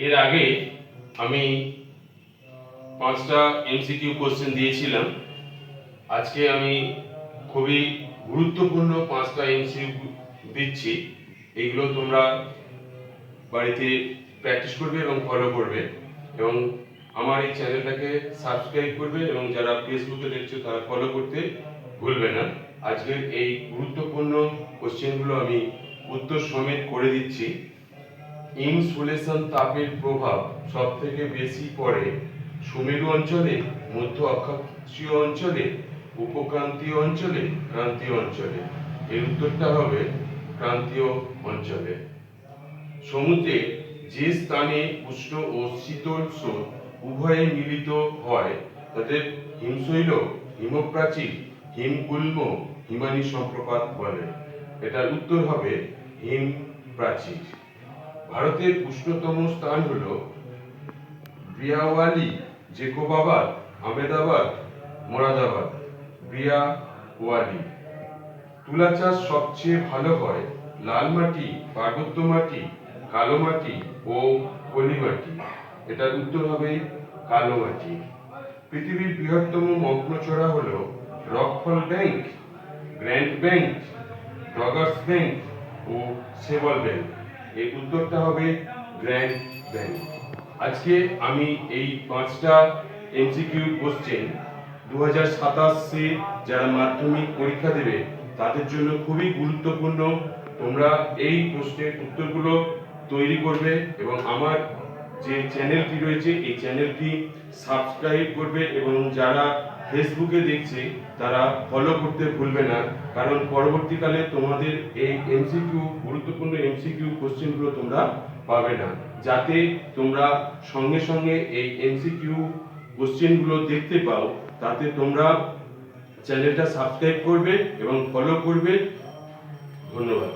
এর আগে আমি 5টা এমসিকিউ কোশ্চেন দিয়েছিলাম। আজকে আমি খুবই গুরুত্বপূর্ণ 5টা এমসিকিউ দিচ্ছি। এগুলো তোমরা বাড়িতে প্র্যাকটিস করবে এবং ফলো করবে, এবং আমার এই চ্যানেলটাকে সাবস্ক্রাইব করবে, এবং যারা ফেসবুকে দেখছো তারা ফলো করতে ভুলবে না। আজকের এই গুরুত্বপূর্ণ কোশ্চেনগুলো আমি উত্তর সমেত করে দিচ্ছি। ইনসুলেশন তাপের প্রভাব সব থেকে বেশি পড়ে সুমেরু অঞ্চলে, মধ্য অক্ষাংশীয় অঞ্চলে, উপক্রান্তীয় অঞ্চলে, ক্রান্তীয় অঞ্চলে। এর উত্তরটা হবে ক্রান্তীয় অঞ্চলে। সমুদ্রে যে স্থানে উষ্ণ ও শীতল স্রোত উভয়ে মিলিত হয় তাদের হিমশৈল, হিমপ্রাচীর, হিমগুল্ম, হিমানী সম্প্রপাত বলে। এটার উত্তর হবে হিমপ্রাচীর। ভারতের উষ্ণতম স্থান হল ব্রিয়াওয়ালি, জেকোবাবাদ, আহমেদাবাদ, মোরাদাবাদ। ব্রিয়াওয়ালি। তুলা চাষ সবচেয়ে ভালো হয় লাল মাটি, পার্বত্য মাটি, কালো মাটি ও পলি মাটি। এটার উত্তর হবে কালো মাটি। পৃথিবীর বৃহত্তম মগ্নচড়া হল Rockall Bank, Grand Bank, Dogger Bank ও সেবল ব্যাংক। এর উত্তরটা হবে গ্র্যান্ড ব্যাংক। আজকে আমি এই 5টা এমসিকিউ কোশ্চেন 2027 যারা মাধ্যমিক পরীক্ষা দেবে তাদের জন্য খুবই গুরুত্বপূর্ণ। তোমরা এই প্রশ্নের উত্তরগুলো তৈরি করবে এবং আমার যে চ্যানেলটি রয়েছে এই চ্যানেলটি সাবস্ক্রাইব করবে, এবং যারা ফেসবুকে দেখছে তারা ফলো করতে ভুলবে না, কারণ পরবর্তীকালে তোমাদের এই গুরুত্বপূর্ণ এমসিকিউ কোশ্চেনগুলো তোমরা পাবে না। যাতে তোমরা সঙ্গে সঙ্গে এই এমসিকিউ কোশ্চেনগুলো দেখতে পাও, তাতে তোমরা চ্যানেলটা সাবস্ক্রাইব করবে এবং ফলো করবে। ধন্যবাদ।